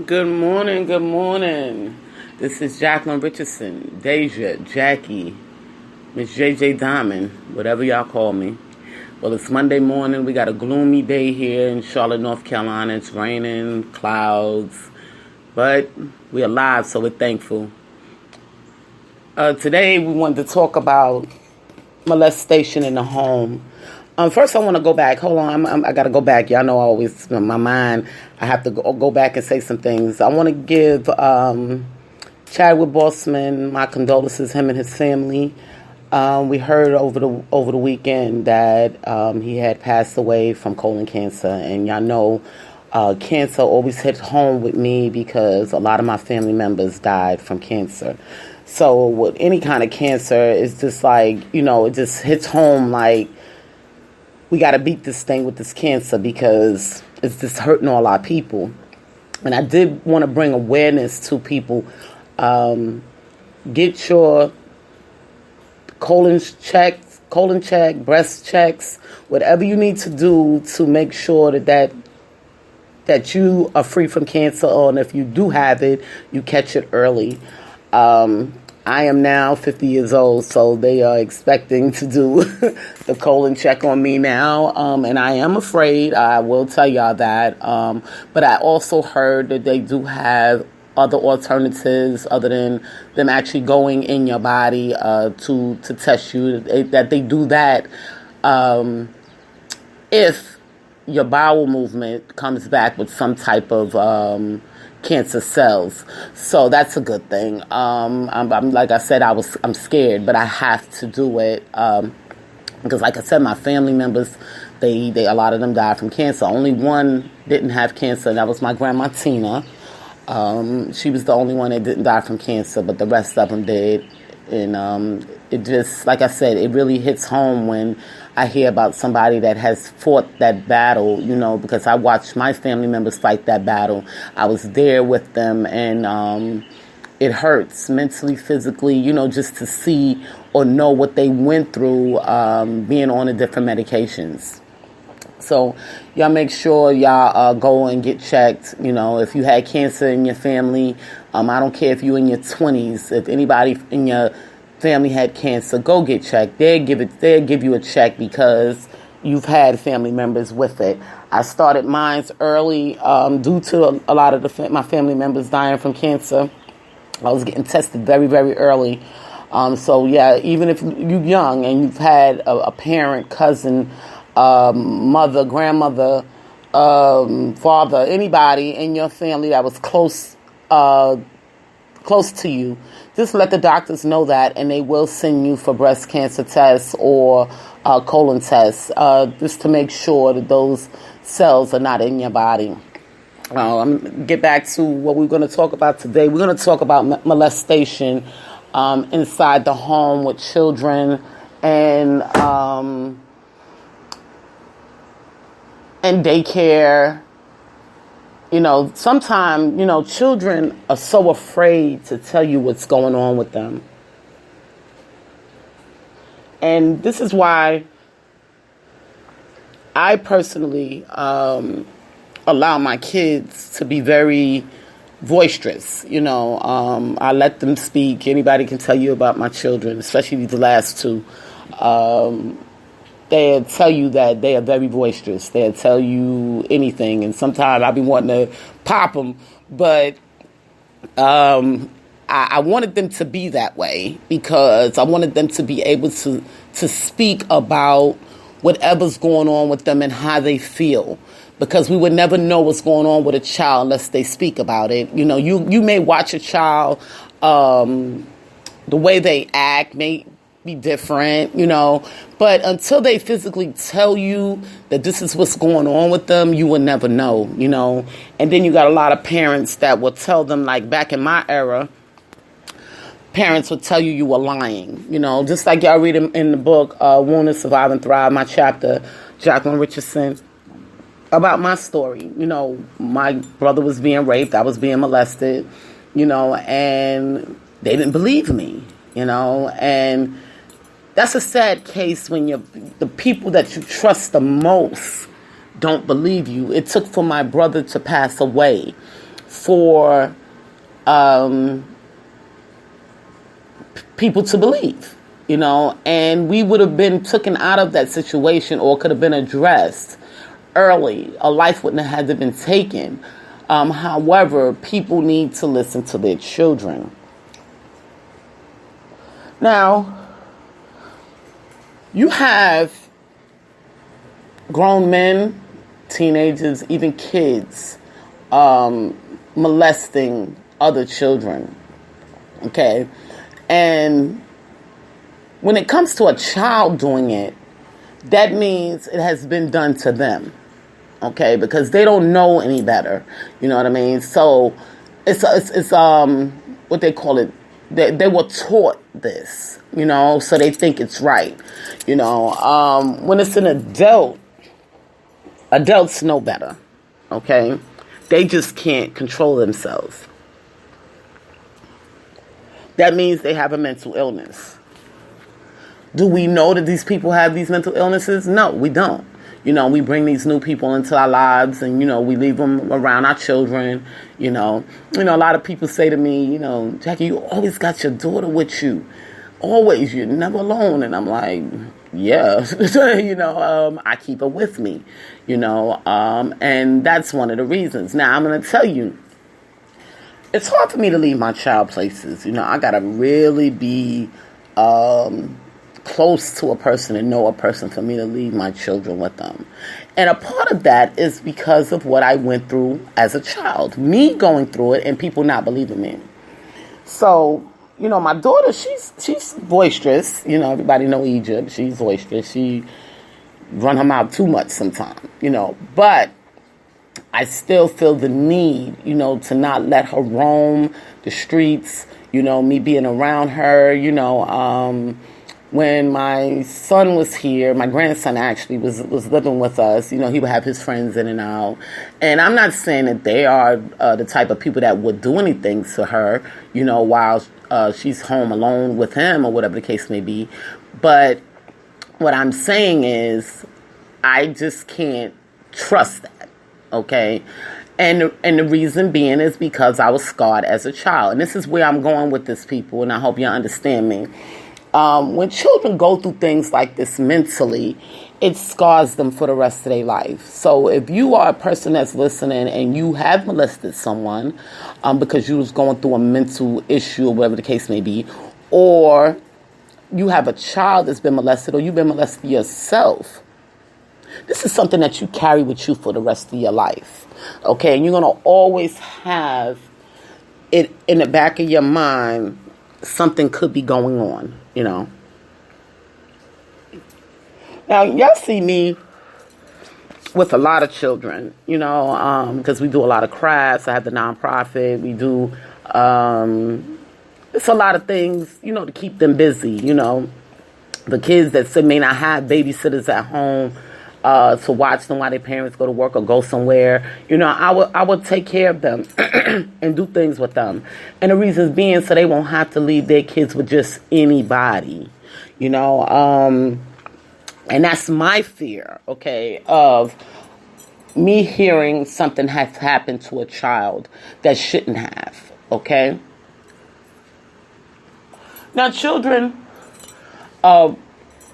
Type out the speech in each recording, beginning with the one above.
Good morning, good morning. This is Jacqueline Richardson, Deja, Jackie, Miss JJ Diamond, whatever y'all call me. Well, it's Monday morning. We got a gloomy day here in Charlotte, North Carolina. It's raining, clouds, but we're alive, so we're thankful. Today, we wanted to talk about molestation in the home. First, I want to go back. Hold on, I got to go back. Y'all know I always, in my mind, I have to go back and say some things. I want to give Chadwick Boseman my condolences, him and his family. We heard over the weekend that he had passed away from colon cancer, and y'all know cancer always hits home with me because a lot of my family members died from cancer. So with any kind of cancer, it's just like, it just hits home like, we got to beat this thing with this cancer because it's just hurting all our people. And I did want to bring awareness to people. Get your colon check, breast checks, whatever you need to do to make sure that you are free from cancer, and if you do have it, you catch it early. I am now 50 years old, so they are expecting to do the colon check on me now, and I am afraid. I will tell y'all that. But I also heard that they do have other alternatives other than them actually going in your body to test you. That they do that if your bowel movement comes back with some type of cancer cells, so that's a good thing. I'm like I said, I'm scared, but I have to do it because, like I said, my family members, they a lot of them died from cancer. Only one didn't have cancer, and that was my grandma Tina. She was the only one that didn't die from cancer, but the rest of them did. And it just, like I said, it really hits home when I hear about somebody that has fought that battle, because I watched my family members fight that battle. I was there with them, and it hurts mentally, physically, just to see or know what they went through being on the different medications. So y'all make sure y'all go and get checked. If you had cancer in your family, I don't care if you're in your 20s. If anybody in your family had cancer, go get checked. They'll give you a check because you've had family members with it. I started mine early due to a lot of my family members dying from cancer. I was getting tested very, very early. So yeah, even if you're young and you've had a parent, cousin, mother, grandmother, father, anybody in your family that was close to you, just let the doctors know that, and they will send you for breast cancer tests or colon tests, just to make sure that those cells are not in your body. I'm going to get back to what we're going to talk about today. We're going to talk about molestation inside the home with children and daycare. Sometimes, children are so afraid to tell you what's going on with them. And this is why I personally allow my kids to be very boisterous. I let them speak. Anybody can tell you about my children, especially the last two. They'll tell you that they are very boisterous. They'll tell you anything. And sometimes I'll be wanting to pop them. But I wanted them to be that way because I wanted them to be able to speak about whatever's going on with them and how they feel. Because we would never know what's going on with a child unless they speak about it. You may watch a child, the way they act may be different, but until they physically tell you that this is what's going on with them, you will never know, And then you got a lot of parents that will tell them, like back in my era, parents would tell you were lying, just like y'all read in the book, Wounded, Survive, and Thrive, my chapter, Jacqueline Richardson, about my story. My brother was being raped, I was being molested, and they didn't believe me, and that's a sad case when the people that you trust the most don't believe you. It took for my brother to pass away for people to believe, and we would have been taken out of that situation, or could have been addressed early. A life wouldn't have had to been taken. However, people need to listen to their children. Now, you have grown men, teenagers, even kids molesting other children. Okay? And when it comes to a child doing it, that means it has been done to them. Okay? Because they don't know any better. You know what I mean? So it's what they call it. They were taught this, so they think it's right. When it's an adult, adults know better. Okay? They just can't control themselves. That means they have a mental illness. Do we know that these people have these mental illnesses? No, we don't. We bring these new people into our lives, and, we leave them around our children. A lot of people say to me, Jackie, you always got your daughter with you. Always. You're never alone. And I'm like, yeah, I keep her with me, and that's one of the reasons. Now, I'm going to tell you, it's hard for me to leave my child places. I got to really be close to a person and know a person for me to leave my children with them. And a part of that is because of what I went through as a child. Me going through it and people not believing me. So, my daughter, she's boisterous. Everybody know Egypt. She's boisterous. She run her mouth too much sometimes, But I still feel the need, to not let her roam the streets, me being around her, when my son was here, my grandson actually was living with us, he would have his friends in and out. And I'm not saying that they are the type of people that would do anything to her, while she's home alone with him or whatever the case may be. But what I'm saying is I just can't trust that, okay? And the reason being is because I was scarred as a child. And this is where I'm going with this, people, and I hope you understand me. When children go through things like this mentally, it scars them for the rest of their life. So if you are a person that's listening and you have molested someone because you was going through a mental issue or whatever the case may be, or you have a child that's been molested or you've been molested yourself, this is something that you carry with you for the rest of your life. Okay? And you're going to always have it in the back of your mind, something could be going on. Now, y'all see me with a lot of children, because we do a lot of crafts. I have the nonprofit. We do, it's a lot of things, to keep them busy, The kids that may not have babysitters at home to watch them while their parents go to work or go somewhere, I would take care of them and do things with them. And the reasons being so they won't have to leave their kids with just anybody, and that's my fear, okay, of me hearing something has happened to a child that shouldn't have, okay? Now, children are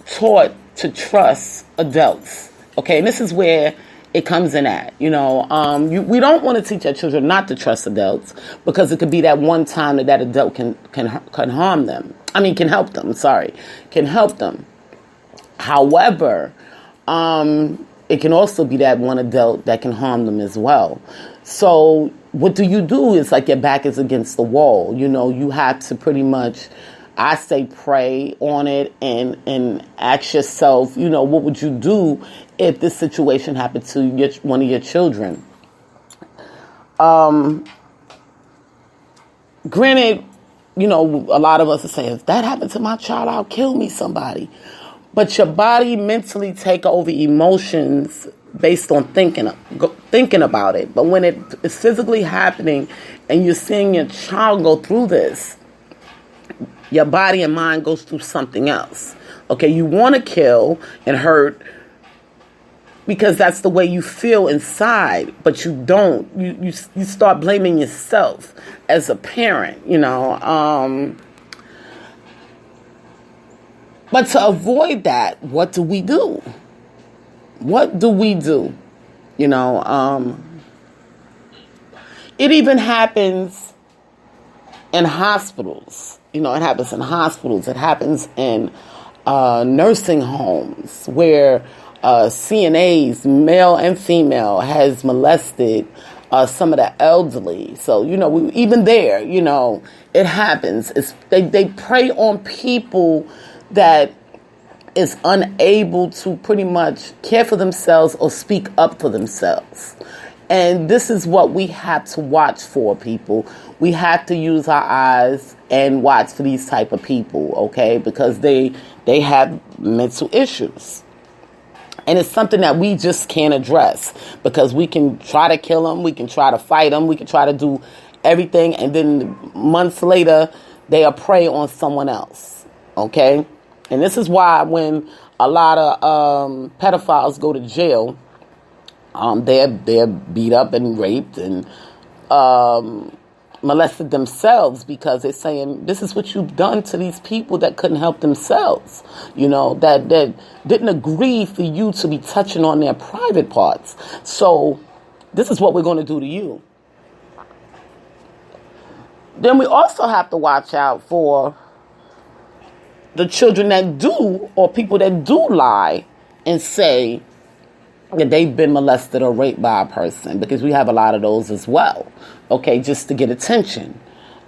taught to trust adults, okay? And this is where it comes in at, we don't want to teach our children not to trust adults because it could be that one time that adult can harm them. Can help them, can help them. However, it can also be that one adult that can harm them as well. So what do? It's like your back is against the wall. You have to pretty much, I say, pray on it and ask yourself, what would you do if this situation happened to one of your children? Granted, a lot of us are saying, if that happened to my child, I'll kill me somebody. But your body mentally take over emotions based on thinking about it. But when it is physically happening and you're seeing your child go through this, your body and mind goes through something else. Okay, you want to kill and hurt, because that's the way you feel inside, but you don't. You start blaming yourself as a parent, But to avoid that, what do we do? What do we do? It even happens in hospitals. It happens in hospitals. It happens in nursing homes where CNAs, male and female, has molested some of the elderly. So, even there, it happens. They prey on people that is unable to pretty much care for themselves or speak up for themselves. And this is what we have to watch for, people. We have to use our eyes and watch for these type of people, okay? Because they have mental issues. And it's something that we just can't address, because we can try to kill them, we can try to fight them, we can try to do everything, and then months later, they are prey on someone else, okay? And this is why when a lot of pedophiles go to jail, they're beat up and raped and molested themselves, because they're saying, this is what you've done to these people that couldn't help themselves, that didn't agree for you to be touching on their private parts. So this is what we're going to do to you. Then we also have to watch out for the children that do, or people that do lie and say that they've been molested or raped by a person, because we have a lot of those as well, okay, just to get attention,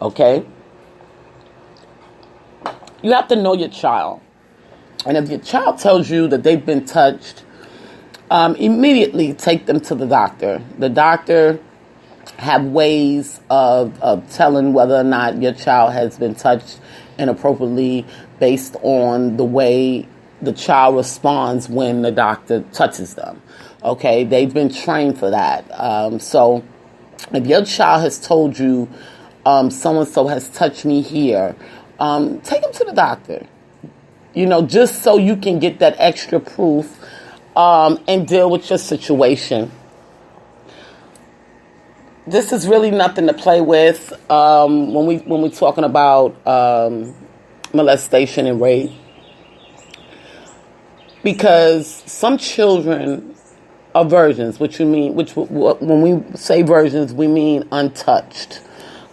okay? You have to know your child. And if your child tells you that they've been touched, immediately take them to the doctor. The doctor have ways of telling whether or not your child has been touched inappropriately based on the way the child responds when the doctor touches them. Okay, they've been trained for that. So if your child has told you, so-and-so has touched me here, take them to the doctor. Just so you can get that extra proof and deal with your situation. This is really nothing to play with when we're talking about molestation and rape, because some children are virgins, which when we say virgins, we mean untouched.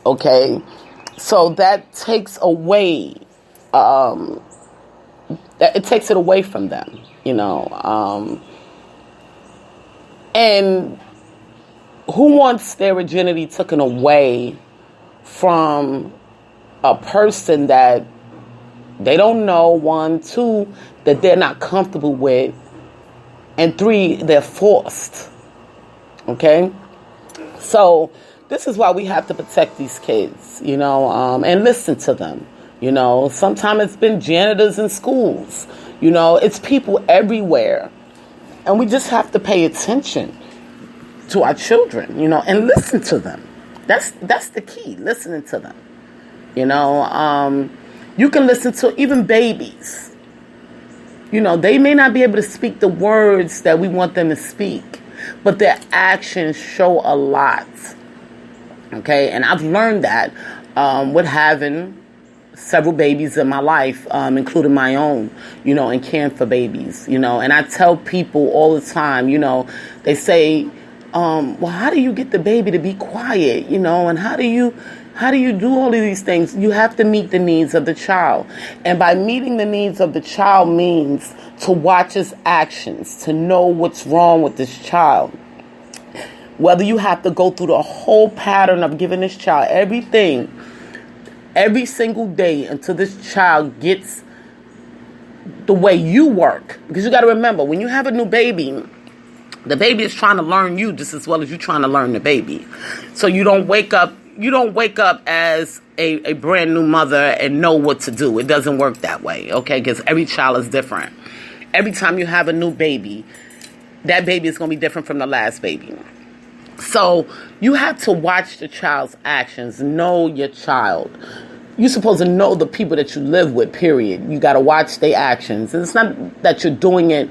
Okay, so that takes away it takes it away from them, and who wants their virginity taken away from a person that they don't know, 1, 2, that they're not comfortable with, and 3, they're forced, okay? So this is why we have to protect these kids, and listen to them, Sometimes it's been janitors in schools, it's people everywhere, and we just have to pay attention to our children, and listen to them. That's the key, listening to them. You can listen to even babies. They may not be able to speak the words that we want them to speak, but their actions show a lot. Okay, and I've learned that with having several babies in my life, including my own, and caring for babies, and I tell people all the time, they say, well, how do you get the baby to be quiet, and how do you do all of these things? You have to meet the needs of the child. And by meeting the needs of the child means to watch his actions, to know what's wrong with this child. Whether you have to go through the whole pattern of giving this child everything, every single day until this child gets the way you work. Because you got to remember, when you have a new baby, the baby is trying to learn you just as well as you're trying to learn the baby. So you don't wake up as a brand new mother and know what to do. It doesn't work that way, okay? Because every child is different. Every time you have a new baby, that baby is going to be different from the last baby. So you have to watch the child's actions, know your child. You're supposed to know the people that you live with, period. You got to watch their actions. And it's not that you're doing it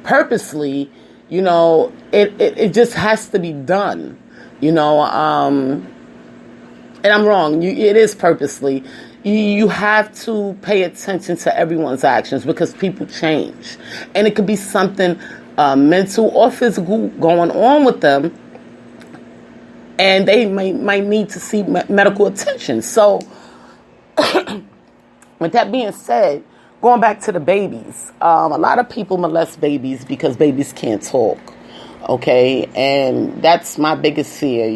purposely, it just has to be done, and I'm wrong. It is purposely. You have to pay attention to everyone's actions because people change. And it could be something mental or physical going on with them. And they might need to see medical attention. So, with that being said, going back to the babies, a lot of people molest babies because babies can't talk. Okay? And that's my biggest fear,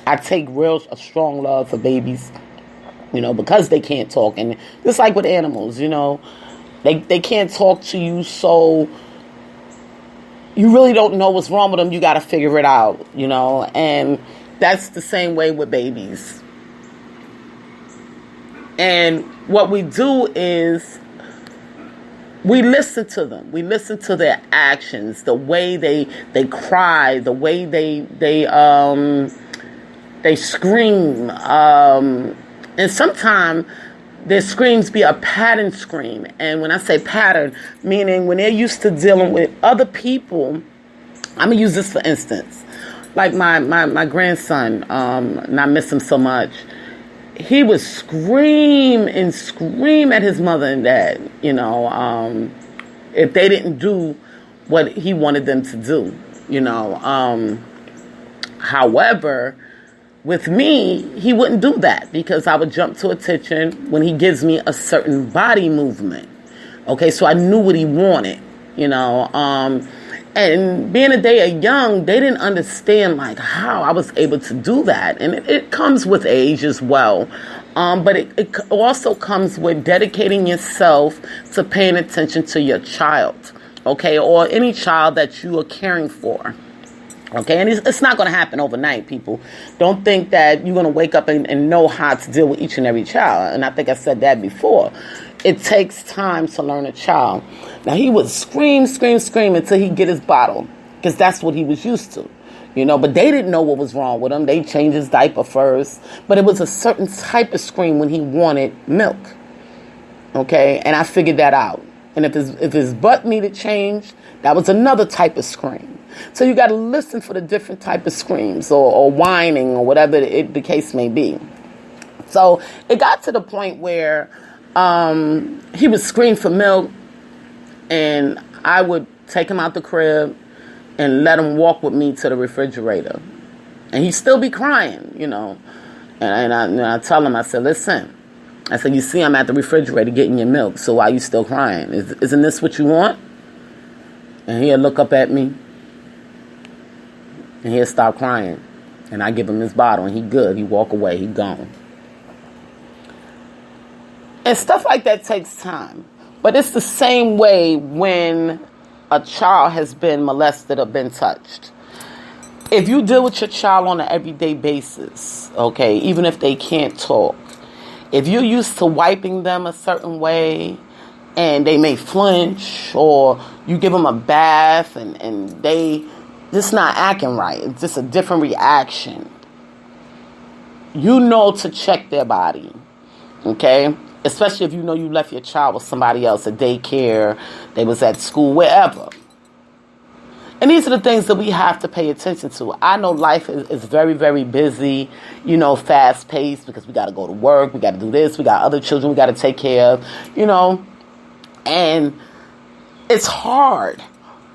I take a strong love for babies, because they can't talk. And just like with animals, they can't talk to you, so you really don't know what's wrong with them. You got to figure it out, and that's the same way with babies. And what we do is we listen to them. We listen to their actions, the way they cry, the way they scream, and sometimes their screams be a pattern scream. And when I say pattern, meaning when they're used to dealing with other people, I'm going to use this for instance. Like my grandson, and I miss him so much, he would scream at his mother and dad, if they didn't do what he wanted them to do, However, with me, he wouldn't do that because I would jump to attention when he gives me a certain body movement. Okay, so I knew what he wanted, and being that they are young, they didn't understand like how I was able to do that. And it comes with age as well. But it also comes with dedicating yourself to paying attention to your child, okay, or any child that you are caring for. Okay, and it's not going to happen overnight, people. Don't think that you're going to wake up and know how to deal with each and every child. And I think I said that before. It takes time to learn a child. Now, he would scream until he get his bottle, because that's what he was used to. But they didn't know what was wrong with him. They changed his diaper first. But it was a certain type of scream when he wanted milk. Okay, and I figured that out. And if his butt needed changed, that was another type of scream. So you got to listen for the different type of screams or whining or whatever the case may be. So it got to the point where he would scream for milk, and I would take him out the crib and let him walk with me to the refrigerator. And he'd still be crying, And I tell him, I said, listen, I said, you see I'm at the refrigerator getting your milk, so why are you still crying? Isn't this what you want? And he'll look up at me. And he'll stop crying. And I give him his bottle, and he good. He walk away. He gone. And stuff like that takes time. But it's the same way when a child has been molested or been touched. If you deal with your child on an everyday basis, okay, even if they can't talk, if you're used to wiping them a certain way and they may flinch, or you give them a bath and they just not acting right, it's just a different reaction, to check their body, okay? Especially if you left your child with somebody else at daycare, they was at school, wherever. And these are the things that we have to pay attention to. I know life is very, very busy, fast-paced, because we got to go to work, we got to do this, we got other children we got to take care of, and it's hard,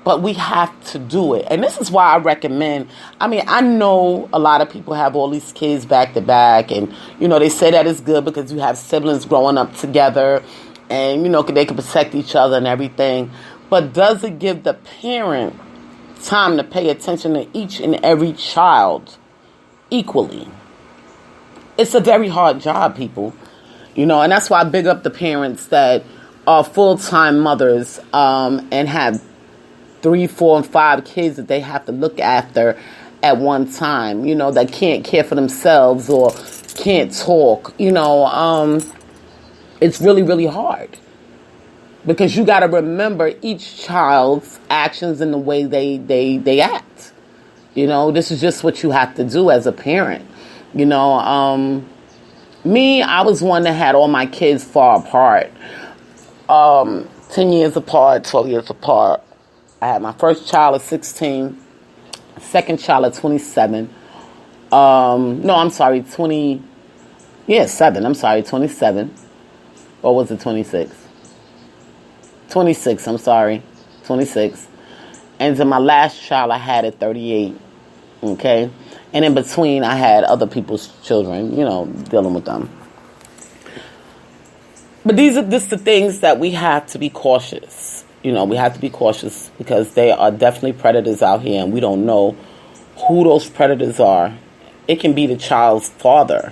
but we have to do it. And this is why I recommend, I know a lot of people have all these kids back to back, and, they say that it's good because you have siblings growing up together, and, they can protect each other and everything. But does it give the parent time to pay attention to each and every child equally? It's a very hard job, people. And that's why I big up the parents that are full-time mothers and have 3, 4, and 5 kids that they have to look after at one time, that can't care for themselves or can't talk. It's really, really hard. Because you got to remember each child's actions and the way they act. This is just what you have to do as a parent. Me, I was one that had all my kids far apart. 10 years apart, 12 years apart. I had my first child at 16, second child at 27. No, I'm sorry, 27. Or was it 26? 26, I'm sorry. 26. And then my last child I had at 38. Okay? And in between, I had other people's children, dealing with them. But these are just the things that we have to be cautious. We have to be cautious because there are definitely predators out here, and we don't know who those predators are. It can be the child's father,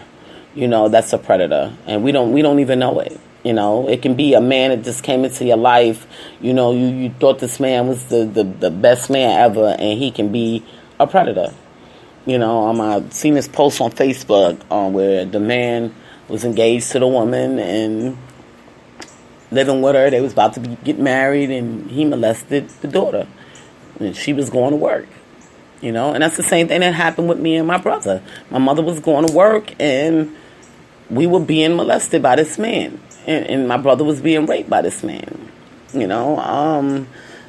that's a predator, and we don't even know it. It can be a man that just came into your life. You thought this man was the best man ever, and he can be a predator. I've seen this post on Facebook where the man was engaged to the woman and living with her. They was about to get married, and he molested the daughter, and she was going to work. And that's the same thing that happened with me and my brother. My mother was going to work, and we were being molested by this man, and my brother was being raped by this man.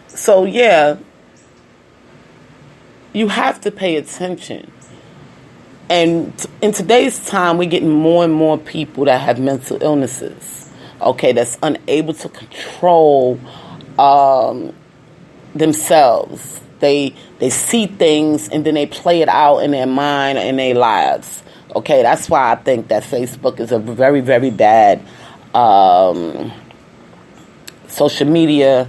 So yeah, you have to pay attention. And in today's time, we're getting more and more people that have mental illnesses, okay, that's unable to control themselves. They see things and then they play it out in their mind and their lives. Okay, that's why I think that Facebook is a very, very bad social media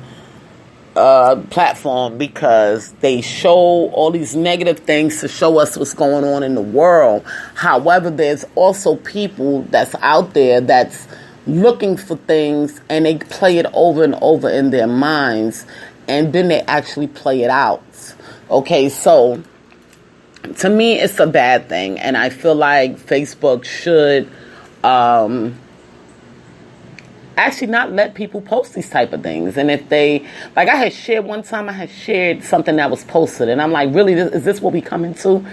platform, because they show all these negative things to show us what's going on in the world. However, there's also people that's out there that's looking for things, and they play it over and over in their minds, and then they actually play it out. Okay, so to me, it's a bad thing, and I feel like Facebook should actually not let people post these type of things. And if they, like I had shared something that was posted, and I'm like, really, is this what we come into?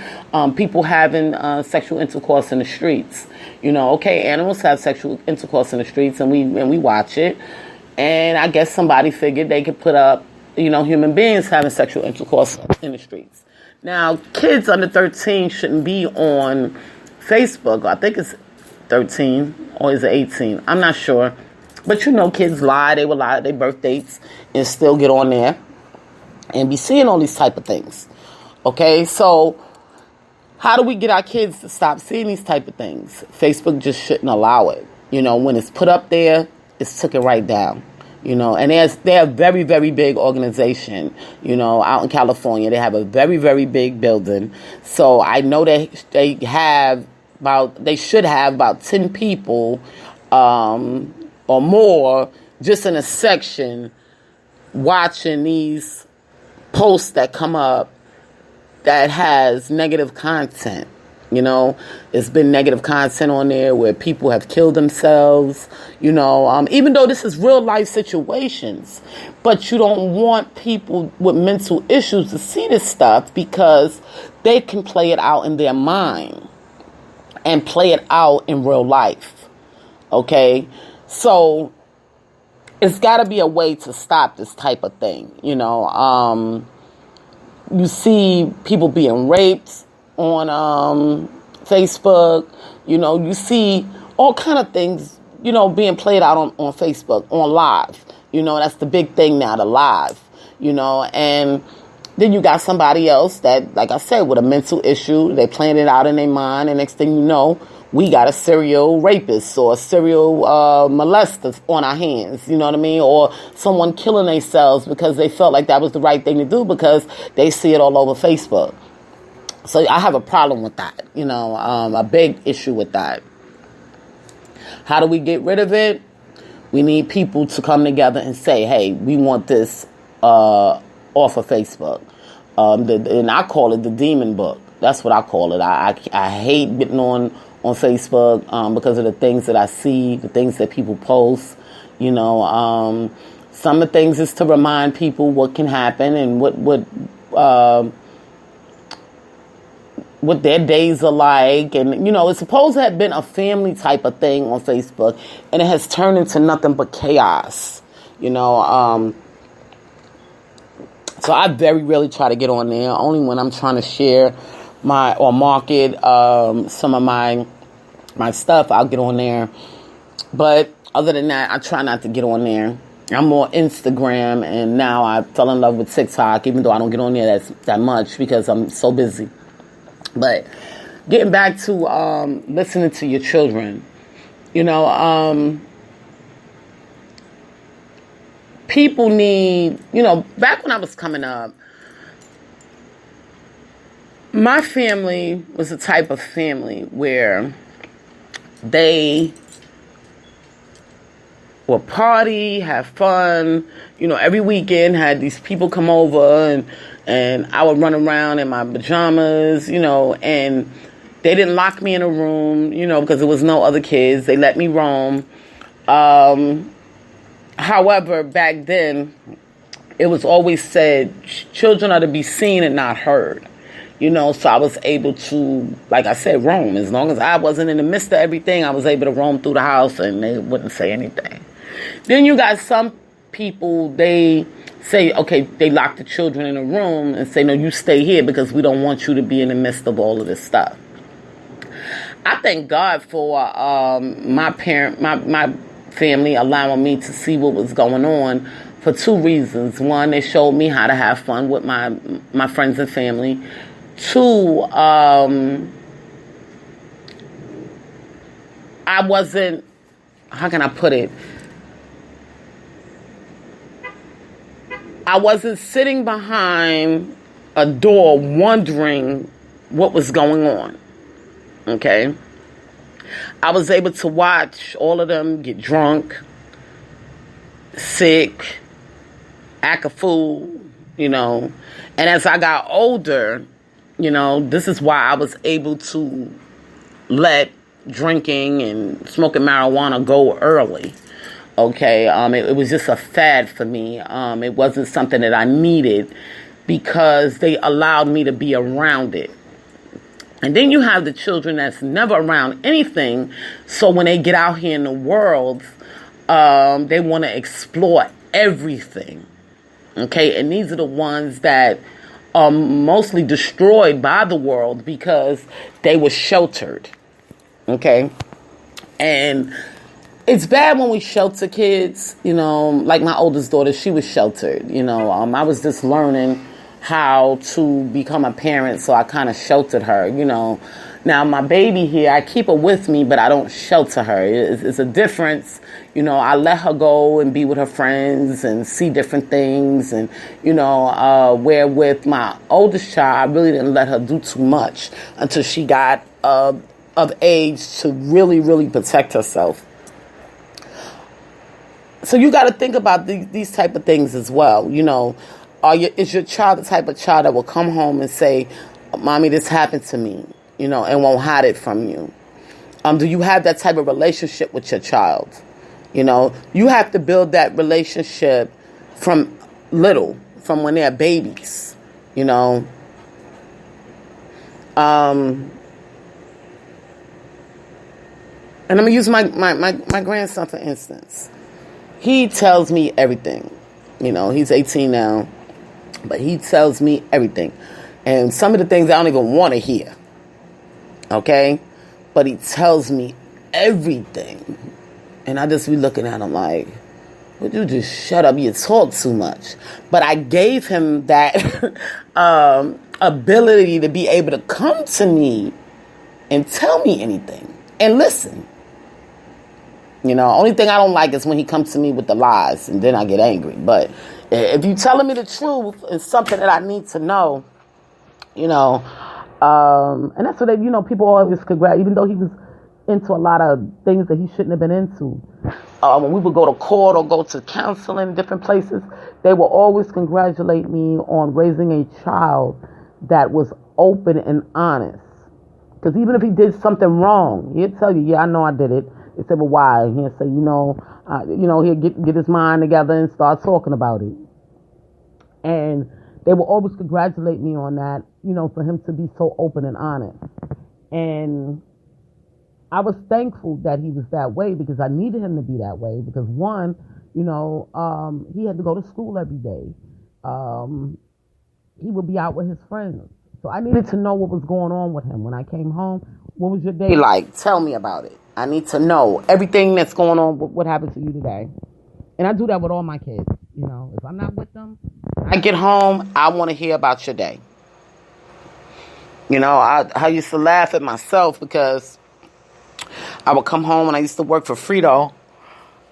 People having sexual intercourse in the streets. Okay, animals have sexual intercourse in the streets, and we watch it. And I guess somebody figured they could put up, human beings having sexual intercourse in the streets. Now, kids under 13 shouldn't be on Facebook. I think it's 13, or is it 18? I'm not sure. But kids lie. They will lie at their birth dates and still get on there and be seeing all these type of things. Okay, so how do we get our kids to stop seeing these type of things? Facebook just shouldn't allow it. When it's put up there, it's took it right down. And they're a very, very big organization, out in California. They have a very, very big building. So I know that they should have about 10 people, or more, just in a section watching these posts that come up that has negative content. It's been negative content on there where people have killed themselves, even though this is real life situations. But you don't want people with mental issues to see this stuff, because they can play it out in their mind and play it out in real life. Okay? So it's got to be a way to stop this type of thing. You see people being raped on Facebook. You see all kind of things, being played out on Facebook, on live. That's the big thing now, the live. And then you got somebody else that, like I said, with a mental issue, they playing it out in their mind, and next thing you know, we got a serial rapist or a serial molester on our hands, you know what I mean? Or someone killing themselves because they felt like that was the right thing to do because they see it all over Facebook. So I have a problem with that, a big issue with that. How do we get rid of it? We need people to come together and say, hey, we want this off of Facebook. And I call it the demon book. That's what I call it. I hate getting on Facebook because of the things that I see, the things that people post. Some of the things is to remind people what can happen and what their days are like. And, it's supposed to have been a family type of thing on Facebook, and it has turned into nothing but chaos. you know. So I very rarely try to get on there, only when I'm trying to share or market some of my stuff. I'll get on there, but other than that, I try not to get on there. I'm more Instagram, and now I fell in love with TikTok, even though I don't get on there that much because I'm so busy. But getting back to listening to your children, people need, back when I was coming up, my family was the type of family where they will party, have fun. Every weekend had these people come over, and I would run around in my pajamas, and they didn't lock me in a room, because there was no other kids. They let me roam. However, back then, it was always said children are to be seen and not heard. So I was able to, like I said, roam. As long as I wasn't in the midst of everything, I was able to roam through the house and they wouldn't say anything. Then you got some people, they say, okay, they lock the children in a room and say, no, you stay here because we don't want you to be in the midst of all of this stuff. I thank God for my family allowing me to see what was going on for two reasons. One, they showed me how to have fun with my friends and family. Two, I wasn't, how can I put it? I wasn't sitting behind a door wondering what was going on. Okay? I was able to watch all of them get drunk, sick, act a fool, And as I got older, this is why I was able to let drinking and smoking marijuana go early. Okay, it was just a fad for me. It wasn't something that I needed because they allowed me to be around it. And then you have the children that's never around anything. So when they get out here in the world, they want to explore everything. Okay, and these are the ones that are mostly destroyed by the world because they were sheltered. Okay, and it's bad when we shelter kids, like my oldest daughter, she was sheltered, I was just learning how to become a parent, so I kind of sheltered her, Now, my baby here, I keep her with me, but I don't shelter her. It's a difference, I let her go and be with her friends and see different things, and, where with my oldest child, I really didn't let her do too much until she got of age to really, really protect herself. So you got to think about these type of things as well. Is your child the type of child that will come home and say, "Mommy, this happened to me," and won't hide it from you? Do you have that type of relationship with your child? You have to build that relationship from when they're babies. And I'm gonna use my grandson for instance. He tells me everything. He's 18 now, but he tells me everything. And some of the things I don't even want to hear. Okay? But he tells me everything. And I just be looking at him like, would you just shut up? You talk too much. But I gave him that ability to be able to come to me and tell me anything and listen. Only thing I don't like is when he comes to me with the lies, and then I get angry. But if you're telling me the truth, it's something that I need to know, and that's what people always congratulate, even though he was into a lot of things that he shouldn't have been into. When we would go to court or go to counseling in different places, they will always congratulate me on raising a child that was open and honest. Because even if he did something wrong, he'd tell you, yeah, I know I did it. They said, well, why? He'll say, he'll get his mind together and start talking about it. And they will always congratulate me on that, for him to be so open and honest. And I was thankful that he was that way because I needed him to be that way. Because one, He had to go to school every day. He would be out with his friends. So I needed to know what was going on with him. When I came home, what was your day like? Tell me about it. I need to know everything that's going on. What happened to you today? And I do that with all my kids. If I'm not with them, I get home, I want to hear about your day. I used to laugh at myself because I would come home and I used to work for Frito,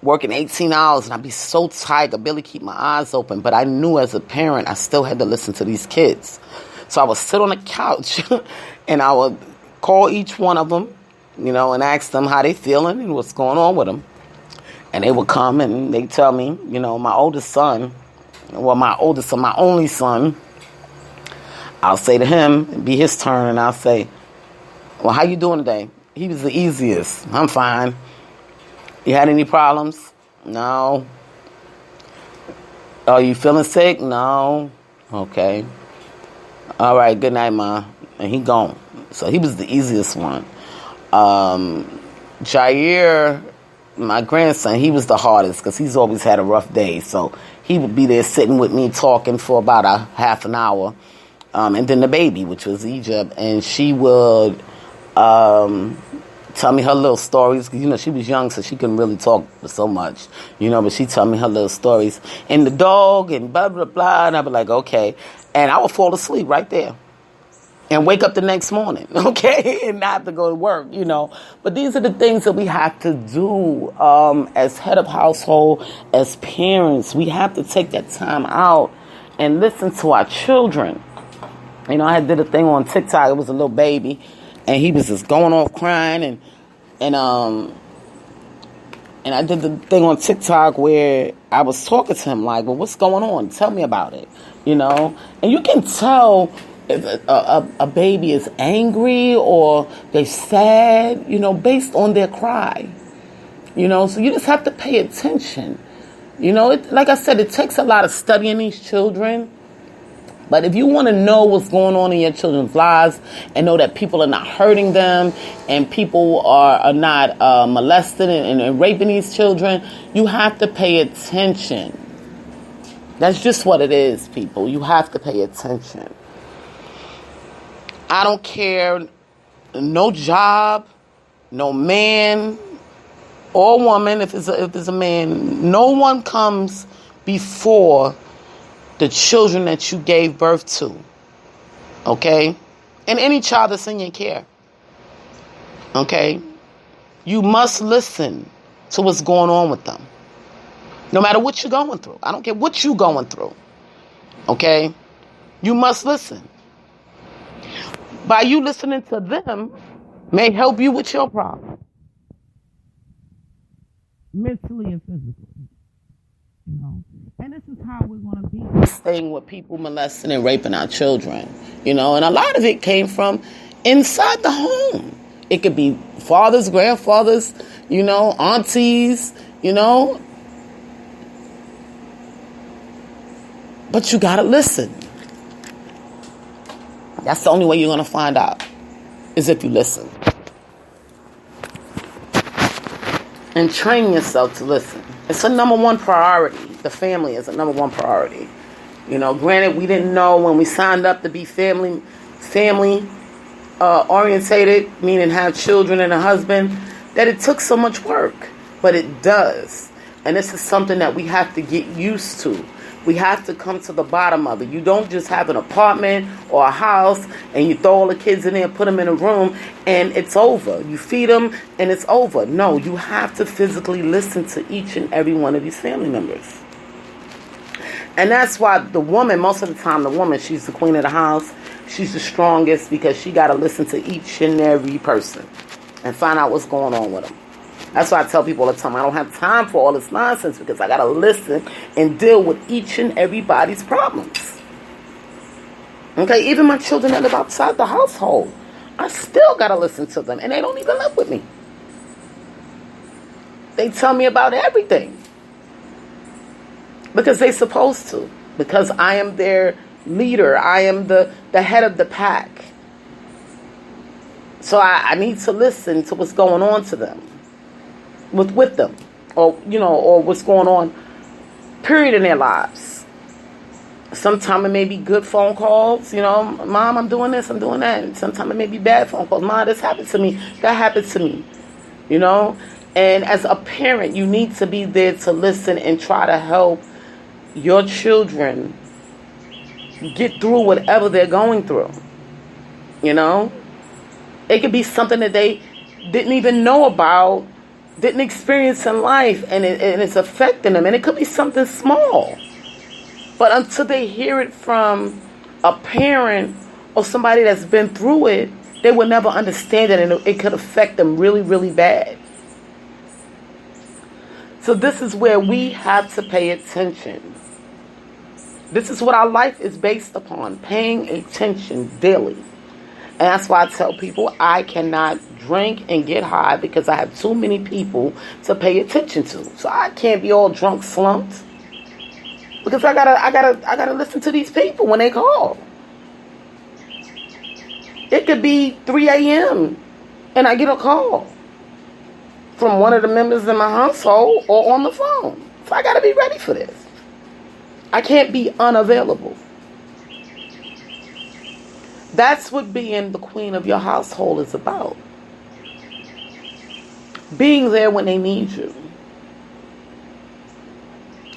working 18 hours, and I'd be so tired, I could barely keep my eyes open. But I knew as a parent, I still had to listen to these kids. So I would sit on the couch and I would call each one of them, and ask them how they feeling and what's going on with them. And they would come and they tell me, my oldest son, my only son, I'll say to him, it'd be his turn, and I'll say, well, how you doing today? He was the easiest. I'm fine. You had any problems? No. Are you feeling sick? No. Okay. All right, good night, Ma. And he gone. So he was the easiest one. Jair, my grandson, he was the hardest because he's always had a rough day. So he would be there sitting with me talking for about a half an hour. And then the baby, which was Egypt, and she would tell me her little stories. She was young, so she couldn't really talk so much, but she tell me her little stories. And the dog and blah, blah, blah, and I'd be like, okay. And I would fall asleep right there and wake up the next morning, okay, and not have to go to work, But these are the things that we have to do as head of household, as parents. We have to take that time out and listen to our children. I did a thing on TikTok. It was a little baby, and he was just going off crying, and I did the thing on TikTok where I was talking to him like, well, what's going on? Tell me about it, And you can tell if a baby is angry or they're sad, based on their cry, So you just have to pay attention. Like I said, it takes a lot of studying these children. But if you want to know what's going on in your children's lives and know that people are not hurting them and people are not molesting and raping these children, you have to pay attention. That's just what it is, people. You have to pay attention. I don't care, no job, no man or woman, if it's a man, no one comes before the children that you gave birth to, okay? And any child that's in your care, okay? You must listen to what's going on with them. No matter what you're going through. I don't care what you're going through, okay? You must listen. By you listening to them may help you with your problem. Mentally and physically. And this is how we're going to be staying with people molesting and raping our children, and a lot of it came from inside the home. It could be fathers, grandfathers, aunties, but you got to listen. That's the only way you're going to find out is if you listen. And train yourself to listen. It's a number one priority. The family is a number one priority. Granted, we didn't know when we signed up to be family orientated, meaning have children and a husband, that it took so much work. But it does. And this is something that we have to get used to. We have to come to the bottom of it. You don't just have an apartment or a house and you throw all the kids in there and put them in a room and it's over. You feed them and it's over. No, you have to physically listen to each and every one of these family members. And that's why the woman, most of the time, the woman, she's the queen of the house. She's the strongest because she got to listen to each and every person and find out what's going on with them. That's why I tell people all the time, I don't have time for all this nonsense because I got to listen and deal with each and everybody's problems. Okay, even my children that live outside the household, I still got to listen to them, and they don't even live with me. They tell me about everything because they're supposed to, because I am their leader. I am the head of the pack. So I need to listen to what's going on to them. With them, or or what's going on period, in their lives. Sometimes it may be good phone calls, Mom, I'm doing this, I'm doing that. And sometimes it may be bad phone calls. Mom, this happened to me, that happened to me, And as a parent, you need to be there to listen and try to help your children get through whatever they're going through. It could be something that they didn't even know about, didn't experience in life, and it's affecting them. And it could be something small. But until they hear it from a parent or somebody that's been through it, they will never understand it, and it could affect them really, really bad. So this is where we have to pay attention. This is what our life is based upon, paying attention daily. And that's why I tell people I cannot drink and get high because I have too many people to pay attention to. So I can't be all drunk, slumped, because I gotta listen to these people when they call. It could be 3 a.m. and I get a call from one of the members in my household or on the phone. So I gotta be ready for this. I can't be unavailable. That's what being the queen of your household is about. Being there when they need you.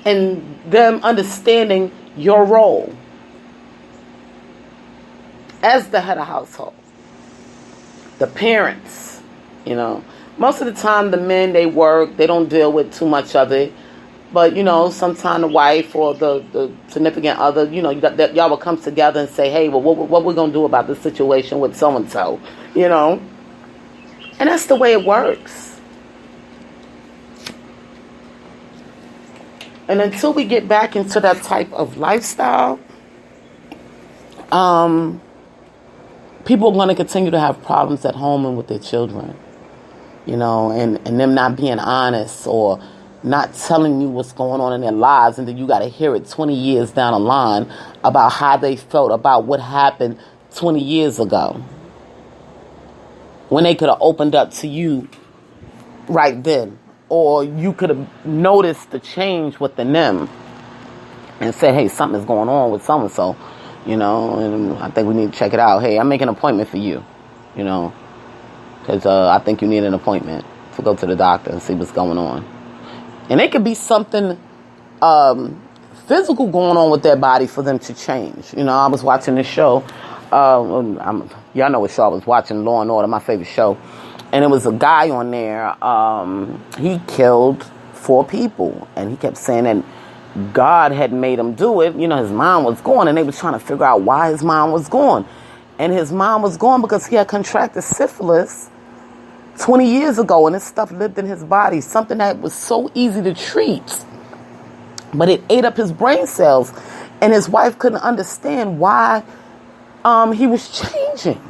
And them understanding your role as the head of household. The parents, Most of the time the men, they work, they don't deal with too much of it. But, sometimes the wife or the significant other, y'all will come together and say, hey, well, what we're going to do about this situation with so-and-so, And that's the way it works. And until we get back into that type of lifestyle, people are going to continue to have problems at home and with their children, and them not being honest or not telling you what's going on in their lives, and then you got to hear it 20 years down the line about how they felt about what happened 20 years ago when they could have opened up to you right then, or you could have noticed the change within them and said, hey, something's going on with so-and-so, and I think we need to check it out. Hey, I'm making an appointment for you, because I think you need an appointment to go to the doctor and see what's going on. And it could be something physical going on with their body for them to change. I was watching this show. Y'all know what show I was watching, Law and Order, my favorite show. And it was a guy on there. He killed 4 people. And he kept saying that God had made him do it. His mind was gone. And they was trying to figure out why his mind was gone. And his mind was gone because he had contracted syphilis 20 years ago, and this stuff lived in his body, something that was so easy to treat, but it ate up his brain cells, and his wife couldn't understand why he was changing.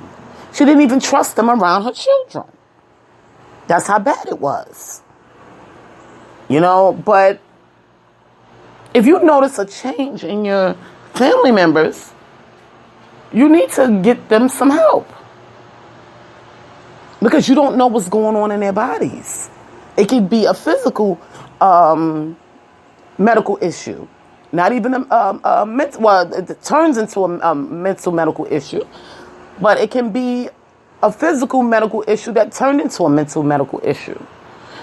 She didn't even trust him around her children. That's how bad it was. But if you notice a change in your family members, you need to get them some help. Because you don't know what's going on in their bodies. It could be a physical medical issue. Not even a mental, well, it turns into a mental medical issue. But it can be a physical medical issue that turned into a mental medical issue.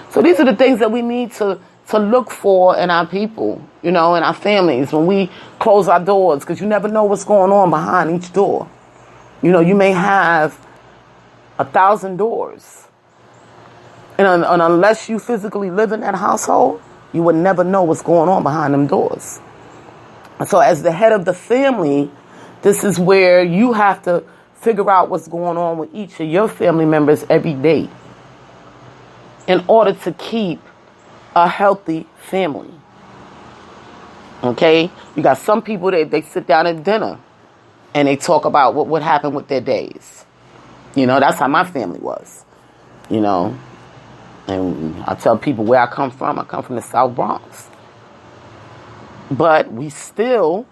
So these are the things that we need to look for in our people, in our families, when we close our doors. Because you never know what's going on behind each door. You may have 1,000 doors. And unless you physically live in that household, you would never know what's going on behind them doors. So as the head of the family, this is where you have to figure out what's going on with each of your family members every day in order to keep a healthy family. Okay? You got some people that they sit down at dinner and they talk about what happened with their days. That's how my family was, And I tell people where I come from. I come from the South Bronx. But we still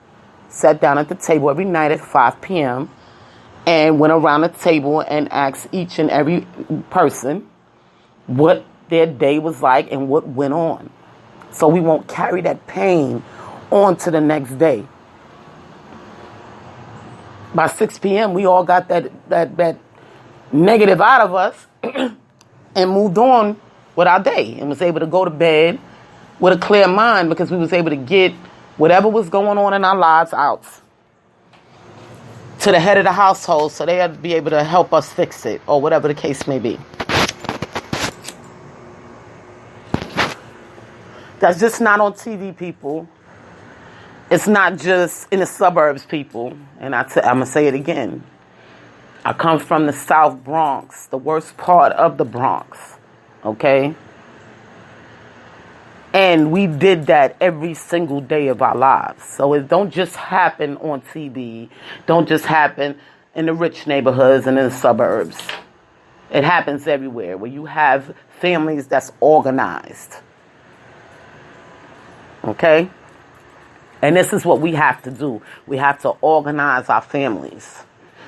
sat down at the table every night at 5 p.m. and went around the table and asked each and every person what their day was like and what went on. so we won't carry that pain on to the next day. By 6 p.m., we all got that negative out of us and moved on with our day and was able to go to bed with a clear mind because we was able to get whatever was going on in our lives out to the head of the household so they'll be able to help us fix it or whatever the case may be. That's just not on TV, people. It's not just in the suburbs, people. And I'm going to say it again. I come from the South Bronx, the worst part of the Bronx. Okay? And we did that every single day of our lives. So it don't just happen on TV. Don't just happen in the rich neighborhoods and in the suburbs. It happens everywhere where you have families that's organized. Okay? And this is what we have to do. We have to organize our families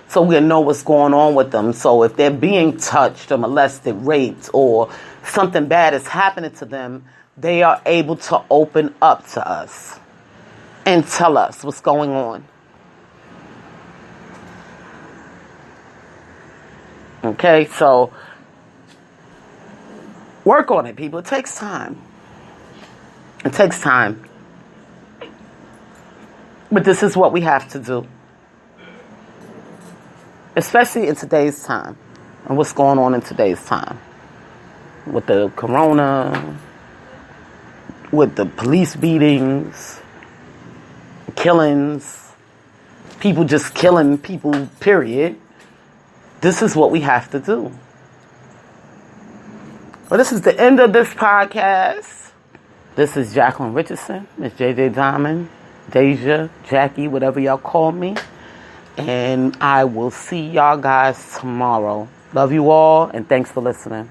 so we'll know what's going on with them. So if they're being touched or molested, raped, or something bad is happening to them, they are able to open up to us and tell us what's going on. Okay, so work on it, people. It takes time. It takes time. But this is what we have to do. Especially in today's time. And what's going on in today's time. With the corona, with the police beatings, killings, people just killing people, period. This is what we have to do. Well, this is the end of this podcast. This is Jacqueline Richardson, Miss JJ Diamond, Deja, Jackie, whatever y'all call me. And I will see y'all guys tomorrow. Love you all, and thanks for listening.